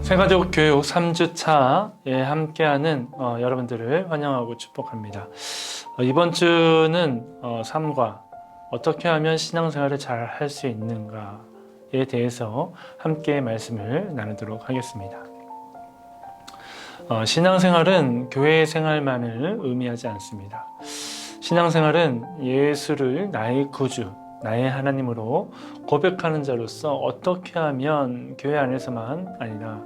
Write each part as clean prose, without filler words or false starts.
새가족 교육 3주차에 함께하는 여러분들을 환영하고 축복합니다. 이번 주는 삶과 어떻게 하면 신앙생활을 잘 할 수 있는가에 대해서 함께 말씀을 나누도록 하겠습니다. 신앙생활은 교회 생활만을 의미하지 않습니다. 신앙생활은 예수를 나의 구주, 나의 하나님으로 고백하는 자로서 어떻게 하면 교회 안에서만 아니라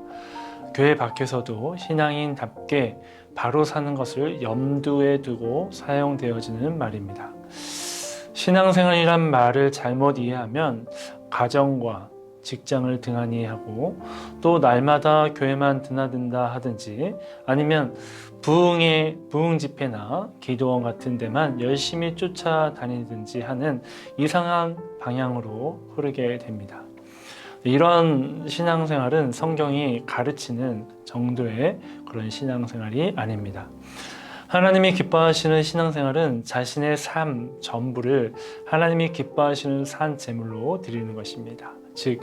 교회 밖에서도 신앙인답게 바로 사는 것을 염두에 두고 사용되어지는 말입니다. 신앙생활이란 말을 잘못 이해하면 가정과 직장을 등한히 하고 또 날마다 교회만 드나든다 하든지 아니면 부흥 집회나 기도원 같은 데만 열심히 쫓아다니든지 하는 이상한 방향으로 흐르게 됩니다. 이런 신앙생활은 성경이 가르치는 정도의 그런 신앙생활이 아닙니다. 하나님이 기뻐하시는 신앙생활은 자신의 삶 전부를 하나님이 기뻐하시는 산 제물로 드리는 것입니다. 즉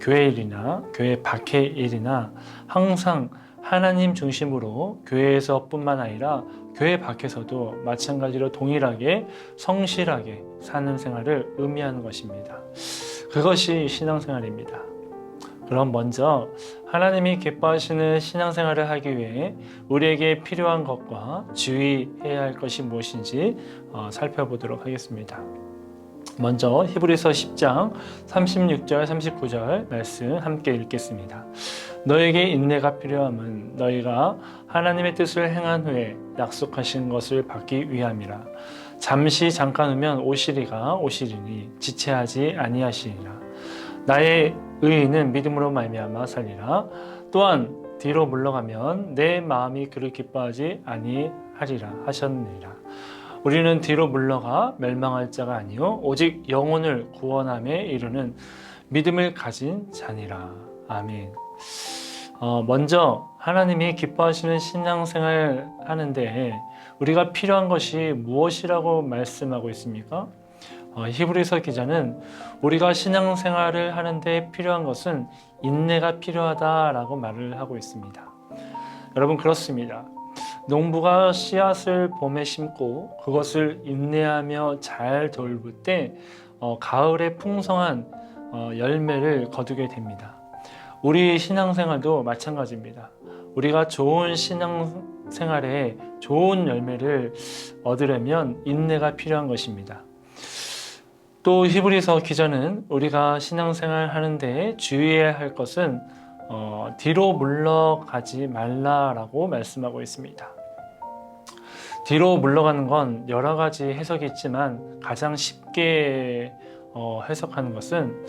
교회 일이나 교회 밖의 일이나 항상 하나님 중심으로 교회에서뿐만 아니라 교회 밖에서도 마찬가지로 동일하게 성실하게 사는 생활을 의미하는 것입니다. 그것이 신앙생활입니다. 그럼 먼저 하나님이 기뻐하시는 신앙생활을 하기 위해 우리에게 필요한 것과 주의해야 할 것이 무엇인지 살펴보도록 하겠습니다. 먼저 히브리서 10장 36절 39절 말씀 함께 읽겠습니다. 너에게 인내가 필요함은 너희가 하나님의 뜻을 행한 후에 약속하신 것을 받기 위함이라. 잠시 잠깐 후면 오시리가 오시리니 지체하지 아니하시리라. 나의 의인은 믿음으로 말미암아 살리라. 또한 뒤로 물러가면 내 마음이 그를 기뻐하지 아니하리라 하셨느니라. 우리는 뒤로 물러가 멸망할 자가 아니요 오직 영혼을 구원함에 이르는 믿음을 가진 자니라. 아멘. 먼저 하나님이 기뻐하시는 신앙생활 하는데 우리가 필요한 것이 무엇이라고 말씀하고 있습니까? 히브리서 기자는 우리가 신앙생활을 하는데 필요한 것은 인내가 필요하다라고 말을 하고 있습니다. 여러분 그렇습니다. 농부가 씨앗을 봄에 심고 그것을 인내하며 잘 돌볼 때 가을에 풍성한 열매를 거두게 됩니다. 우리 신앙생활도 마찬가지입니다. 우리가 좋은 신앙생활에 좋은 열매를 얻으려면 인내가 필요한 것입니다. 또 히브리서 기자는 우리가 신앙생활 하는데 주의해야 할 것은 뒤로 물러가지 말라라고 말씀하고 있습니다. 뒤로 물러가는 건 여러 가지 해석이 있지만 가장 쉽게 해석하는 것은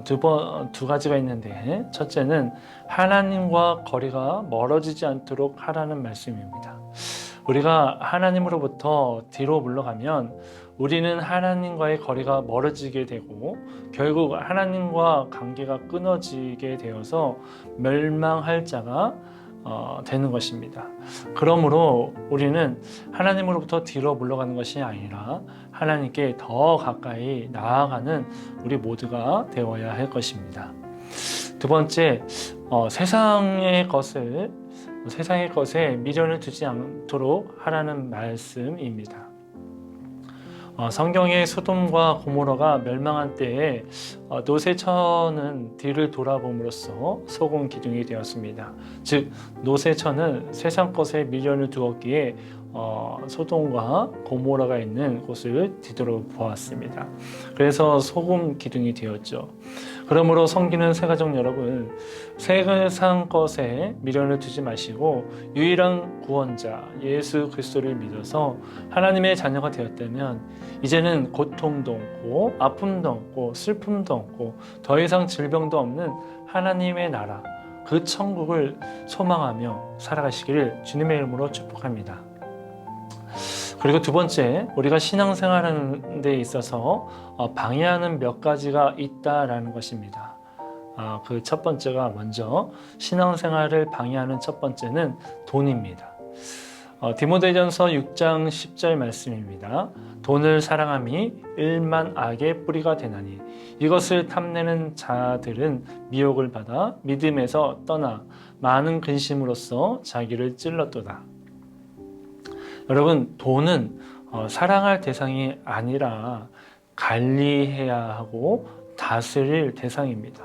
두 가지가 있는데 첫째는 하나님과 거리가 멀어지지 않도록 하라는 말씀입니다. 우리가 하나님으로부터 뒤로 물러가면 우리는 하나님과의 거리가 멀어지게 되고 결국 하나님과 관계가 끊어지게 되어서 멸망할 자가 되는 것입니다. 그러므로 우리는 하나님으로부터 뒤로 물러가는 것이 아니라 하나님께 더 가까이 나아가는 우리 모두가 되어야 할 것입니다. 두 번째, 세상의 것에 미련을 두지 않도록 하라는 말씀입니다. 성경의 소돔과 고모라가 멸망한 때에 노새처는 뒤를 돌아봄으로써 소금 기둥이 되었습니다. 즉 노새처는 세상 것에 미련을 두었기에 소돔과 고모라가 있는 곳을 뒤돌아보았습니다. 그래서 소금 기둥이 되었죠. 그러므로 섬기는 새가족 여러분, 세상 것에 미련을 두지 마시고 유일한 구원자 예수 그리스도를 믿어서 하나님의 자녀가 되었다면 이제는 고통도 없고 아픔도 없고 슬픔도 없고 더 이상 질병도 없는 하나님의 나라, 그 천국을 소망하며 살아가시기를 주님의 이름으로 축복합니다. 그리고 두 번째, 우리가 신앙생활하는 데 있어서 방해하는 몇 가지가 있다라는 것입니다. 그 첫 번째가 먼저 신앙생활을 방해하는 첫 번째는 돈입니다. 디모데전서 6장 10절 말씀입니다. 돈을 사랑함이 일만 악의 뿌리가 되나니 이것을 탐내는 자들은 미혹을 받아 믿음에서 떠나 많은 근심으로써 자기를 찔렀도다. 여러분, 돈은 사랑할 대상이 아니라 관리해야 하고 다스릴 대상입니다.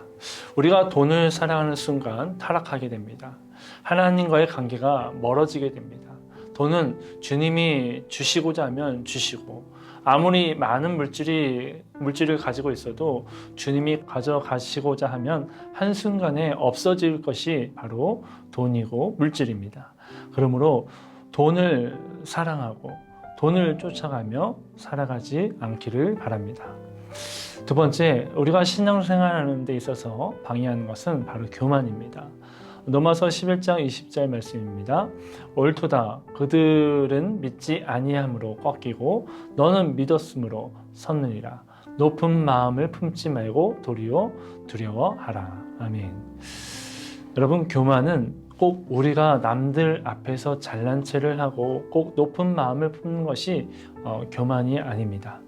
우리가 돈을 사랑하는 순간 타락하게 됩니다. 하나님과의 관계가 멀어지게 됩니다. 돈은 주님이 주시고자 하면 주시고, 아무리 많은 물질을 가지고 있어도 주님이 가져가시고자 하면 한순간에 없어질 것이 바로 돈이고 물질입니다. 그러므로 돈을 사랑하고 돈을 쫓아가며 살아가지 않기를 바랍니다. 두 번째, 우리가 신앙생활하는 데 있어서 방해하는 것은 바로 교만입니다. 로마서 11장 20절 말씀입니다. 옳도다. 그들은 믿지 아니함으로 꺾이고 너는 믿었으므로 섰느니라. 높은 마음을 품지 말고 도리어 두려워하라. 아멘. 여러분, 교만은 꼭 우리가 남들 앞에서 잘난 체를 하고 꼭 높은 마음을 품는 것이 교만이 아닙니다.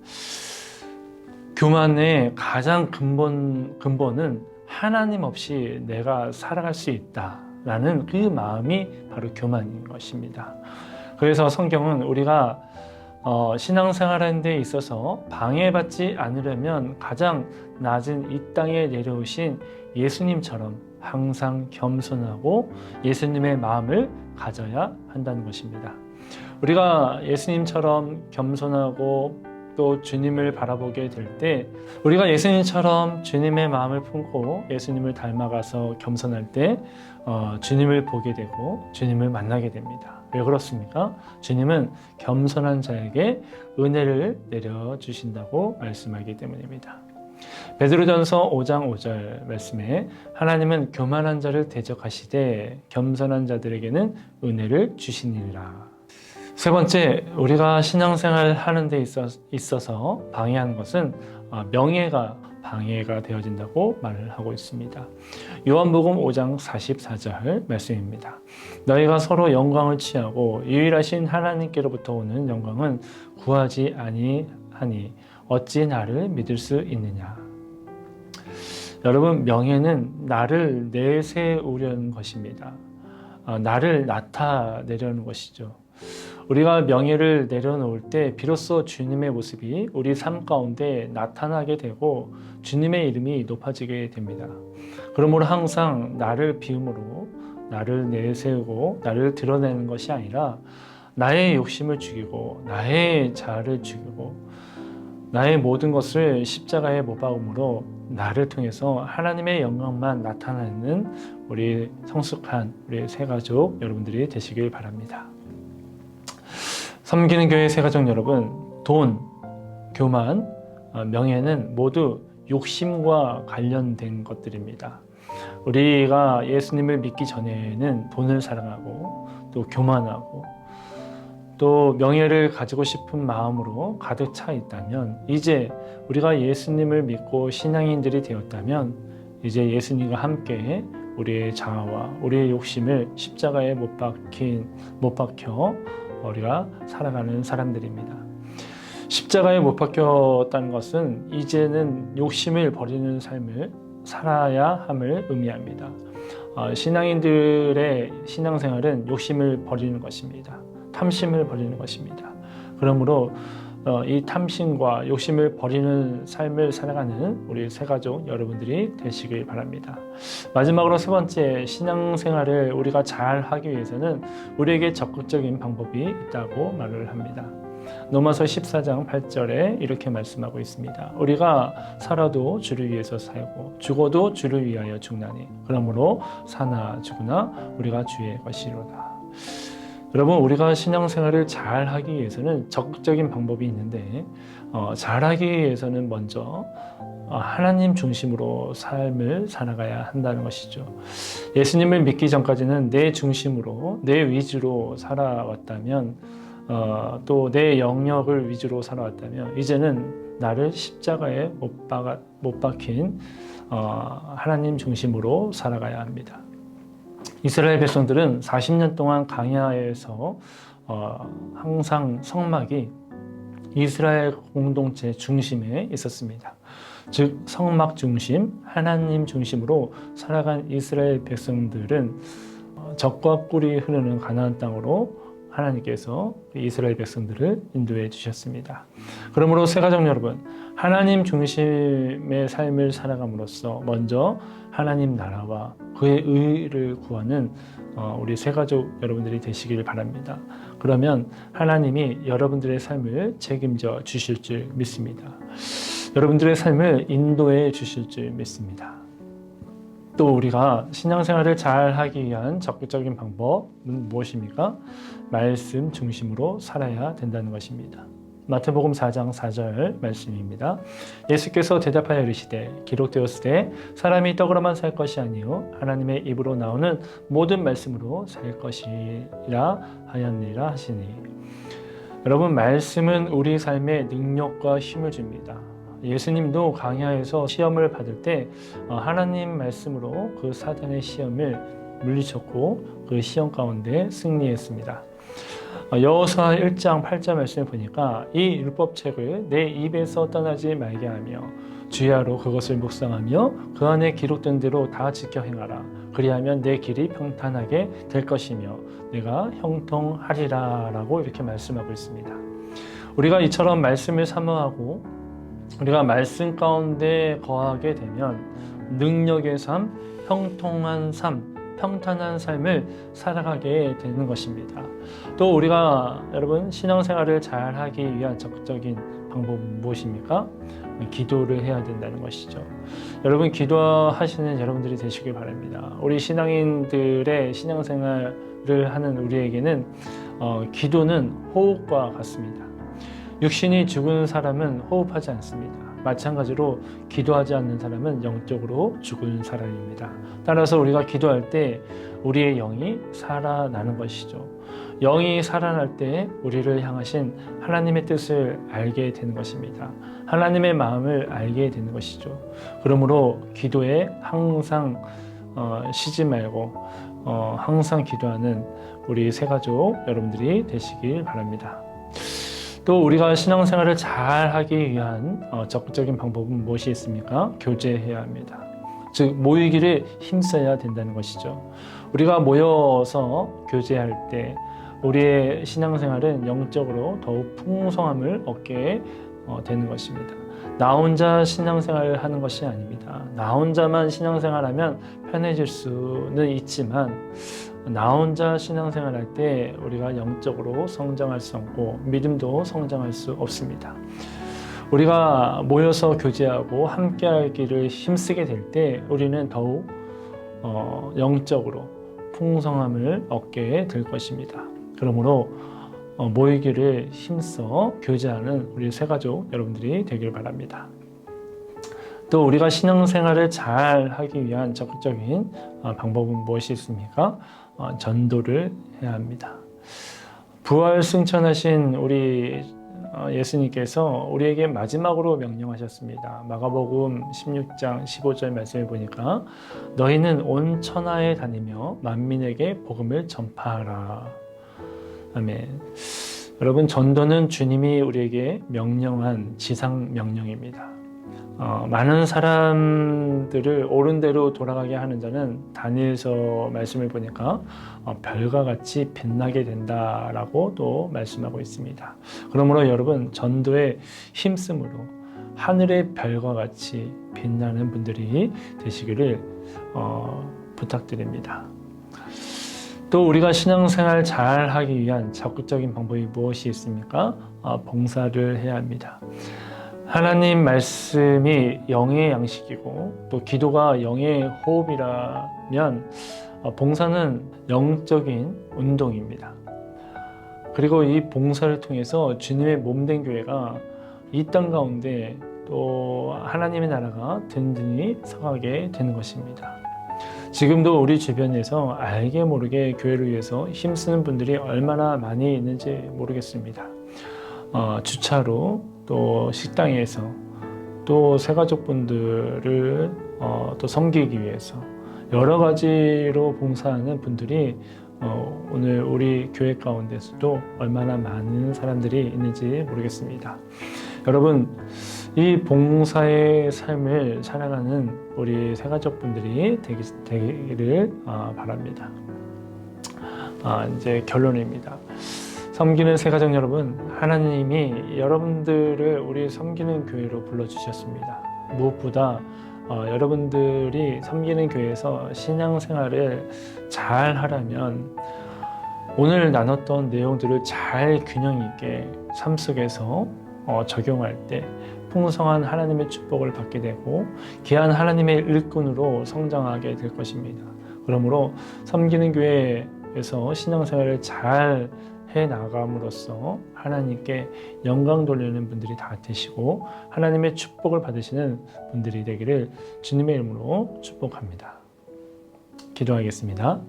교만의 가장 근본은 하나님 없이 내가 살아갈 수 있다라는 그 마음이 바로 교만인 것입니다. 그래서 성경은 우리가 신앙생활하는 데 있어서 방해받지 않으려면 가장 낮은 이 땅에 내려오신 예수님처럼 항상 겸손하고 예수님의 마음을 가져야 한다는 것입니다. 우리가 예수님처럼 겸손하고 또 주님을 바라보게 될 때, 우리가 예수님처럼 주님의 마음을 품고 예수님을 닮아가서 겸손할 때 주님을 보게 되고 주님을 만나게 됩니다. 왜 그렇습니까? 주님은 겸손한 자에게 은혜를 내려주신다고 말씀하기 때문입니다. 베드로전서 5장 5절 말씀에 하나님은 교만한 자를 대적하시되 겸손한 자들에게는 은혜를 주시니라. 세 번째, 우리가 신앙생활 하는 데 있어서 방해하는 것은 명예가 방해가 되어진다고 말을 하고 있습니다. 요한복음 5장 44절 말씀입니다. 너희가 서로 영광을 취하고 유일하신 하나님께로부터 오는 영광은 구하지 아니하니 어찌 나를 믿을 수 있느냐. 여러분, 명예는 나를 내세우려는 것입니다. 나를 나타내려는 것이죠. 우리가 명예를 내려놓을 때 비로소 주님의 모습이 우리 삶 가운데 나타나게 되고 주님의 이름이 높아지게 됩니다. 그러므로 항상 나를 비움으로 나를 내세우고 나를 드러내는 것이 아니라 나의 욕심을 죽이고 나의 자아를 죽이고 나의 모든 것을 십자가에 못 박음으로 나를 통해서 하나님의 영광만 나타내는 우리 성숙한 우리 새가족 여러분들이 되시길 바랍니다. 섬기는 교회 새가족 여러분, 돈, 교만, 명예는 모두 욕심과 관련된 것들입니다. 우리가 예수님을 믿기 전에는 돈을 사랑하고 또 교만하고 또 명예를 가지고 싶은 마음으로 가득 차 있다면, 이제 우리가 예수님을 믿고 신앙인들이 되었다면 이제 예수님과 함께 우리의 자아와 우리의 욕심을 십자가에 못 박혀 우리가 살아가는 사람들입니다. 십자가에 못 박혔다는 것은 이제는 욕심을 버리는 삶을 살아야 함을 의미합니다. 신앙인들의 신앙생활은 욕심을 버리는 것입니다. 탐심을 버리는 것입니다. 그러므로 이 탐심과 욕심을 버리는 삶을 살아가는 우리 새가족 여러분들이 되시길 바랍니다. 마지막으로 세 번째, 신앙생활을 우리가 잘 하기 위해서는 우리에게 적극적인 방법이 있다고 말을 합니다. 로마서 14장 8절에 이렇게 말씀하고 있습니다. 우리가 살아도 주를 위해서 살고 죽어도 주를 위하여 죽나니 그러므로 사나 죽으나 우리가 주의 것이로다. 여러분, 우리가 신앙생활을 잘 하기 위해서는 적극적인 방법이 있는데 잘하기 위해서는 먼저 하나님 중심으로 삶을 살아가야 한다는 것이죠. 예수님을 믿기 전까지는 내 중심으로 내 위주로 살아왔다면 또 내 영역을 위주로 살아왔다면 이제는 나를 십자가에 못 박힌 하나님 중심으로 살아가야 합니다. 이스라엘 백성들은 40년 동안 광야에서 항상 성막이 이스라엘 공동체 중심에 있었습니다. 즉 성막 중심, 하나님 중심으로 살아간 이스라엘 백성들은 젖과 꿀이 흐르는 가나안 땅으로 하나님께서 이스라엘 백성들을 인도해 주셨습니다. 그러므로 새가족 여러분, 하나님 중심의 삶을 살아감으로써 먼저 하나님 나라와 그의 의를 구하는 우리 새가족 여러분들이 되시길 바랍니다. 그러면 하나님이 여러분들의 삶을 책임져 주실 줄 믿습니다. 여러분들의 삶을 인도해 주실 줄 믿습니다. 또 우리가 신앙생활을 잘 하기 위한 적극적인 방법은 무엇입니까? 말씀 중심으로 살아야 된다는 것입니다. 마태복음 4장 4절 말씀입니다. 예수께서 대답하여 이르시되 기록되었으되 사람이 떡으로만 살 것이 아니요 하나님의 입으로 나오는 모든 말씀으로 살 것이라 하였느니라 하시니. 여러분, 말씀은 우리 삶에 능력과 힘을 줍니다. 예수님도 광야에서 시험을 받을 때 하나님 말씀으로 그 사단의 시험을 물리쳤고 그 시험 가운데 승리했습니다. 여호수아 1장 8절 말씀을 보니까 이 율법책을 내 입에서 떠나지 말게 하며 주야로 그것을 묵상하며 그 안에 기록된 대로 다 지켜 행하라. 그리하면 내 길이 평탄하게 될 것이며 내가 형통하리라 라고 이렇게 말씀하고 있습니다. 우리가 이처럼 말씀을 사모하고 우리가 말씀 가운데 거하게 되면 능력의 삶, 형통한 삶, 평탄한 삶을 살아가게 되는 것입니다. 또 우리가 여러분 신앙생활을 잘 하기 위한 적극적인 방법은 무엇입니까? 기도를 해야 된다는 것이죠. 여러분, 기도하시는 여러분들이 되시길 바랍니다. 우리 신앙인들의 신앙생활을 하는 우리에게는 기도는 호흡과 같습니다. 육신이 죽은 사람은 호흡하지 않습니다. 마찬가지로 기도하지 않는 사람은 영적으로 죽은 사람입니다. 따라서 우리가 기도할 때 우리의 영이 살아나는 것이죠. 영이 살아날 때 우리를 향하신 하나님의 뜻을 알게 되는 것입니다. 하나님의 마음을 알게 되는 것이죠. 그러므로 기도에 항상 쉬지 말고 항상 기도하는 우리 새가족 여러분들이 되시길 바랍니다. 또 우리가 신앙생활을 잘 하기 위한 적극적인 방법은 무엇이 있습니까? 교제해야 합니다. 즉 모이기를 힘써야 된다는 것이죠. 우리가 모여서 교제할 때 우리의 신앙생활은 영적으로 더욱 풍성함을 얻게 되는 것입니다. 나 혼자 신앙생활을 하는 것이 아닙니다. 나 혼자만 신앙생활하면 편해질 수는 있지만 나 혼자 신앙생활할 때 우리가 영적으로 성장할 수 없고 믿음도 성장할 수 없습니다. 우리가 모여서 교제하고 함께하기를 힘쓰게 될 때 우리는 더욱 영적으로 풍성함을 얻게 될 것입니다. 그러므로 모이기를 힘써 교제하는 우리 새가족 여러분들이 되길 바랍니다. 또 우리가 신앙생활을 잘 하기 위한 적극적인 방법은 무엇이 있습니까? 전도를 해야 합니다. 부활 승천하신 우리 예수님께서 우리에게 마지막으로 명령하셨습니다. 마가복음 16장 15절 말씀을 보니까 너희는 온 천하에 다니며 만민에게 복음을 전파하라. 아멘. 여러분, 전도는 주님이 우리에게 명령한 지상 명령입니다. 많은 사람들을 옳은 대로 돌아가게 하는 자는 다니엘서 말씀을 보니까 별과 같이 빛나게 된다라고 또 말씀하고 있습니다. 그러므로 여러분, 전도에 힘쓰므로 하늘의 별과 같이 빛나는 분들이 되시기를 부탁드립니다. 또 우리가 신앙생활 잘 하기 위한 적극적인 방법이 무엇이 있습니까? 봉사를 해야 합니다. 하나님 말씀이 영의 양식이고 또 기도가 영의 호흡이라면 봉사는 영적인 운동입니다. 그리고 이 봉사를 통해서 주님의 몸된 교회가 이 땅 가운데 또 하나님의 나라가 든든히 서가게 되는 것입니다. 지금도 우리 주변에서 알게 모르게 교회를 위해서 힘쓰는 분들이 얼마나 많이 있는지 모르겠습니다. 주차로 또 식당에서 또 새가족분들을 또 섬기기 위해서 여러 가지로 봉사하는 분들이 오늘 우리 교회 가운데서도 얼마나 많은 사람들이 있는지 모르겠습니다. 여러분, 이 봉사의 삶을 살아가는 우리 새가족분들이 되기를 바랍니다. 이제 결론입니다. 섬기는 새가족 여러분, 하나님이 여러분들을 우리 섬기는 교회로 불러주셨습니다. 무엇보다 여러분들이 섬기는 교회에서 신앙생활을 잘 하려면 오늘 나눴던 내용들을 잘 균형 있게 삶 속에서 적용할 때 풍성한 하나님의 축복을 받게 되고 귀한 하나님의 일꾼으로 성장하게 될 것입니다. 그러므로 섬기는 교회에서 신앙생활을 잘 해나감으로써 하나님께 영광 돌리는 분들이 다 되시고 하나님의 축복을 받으시는 분들이 되기를 주님의 이름으로 축복합니다. 기도하겠습니다.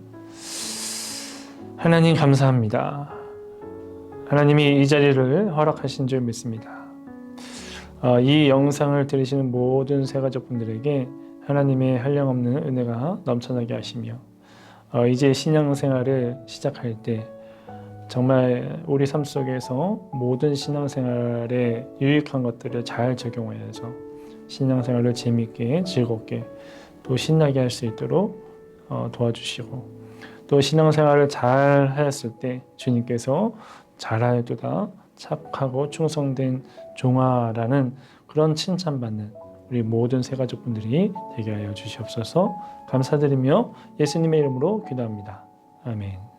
하나님 감사합니다. 하나님이 이 자리를 허락하신 줄 믿습니다. 이 영상을 들으시는 모든 새가족분들에게 하나님의 한량없는 은혜가 넘쳐나게 하시며 이제 신앙생활을 시작할 때 정말 우리 삶 속에서 모든 신앙생활에 유익한 것들을 잘 적용하여서 신앙생활을 재미있게 즐겁게 또 신나게 할 수 있도록 도와주시고 또 신앙생활을 잘 하였을 때 주님께서 잘하였도다 착하고 충성된 종아라는 그런 칭찬받는 우리 모든 새가족분들이 되게 하여 주시옵소서. 감사드리며 예수님의 이름으로 기도합니다. 아멘.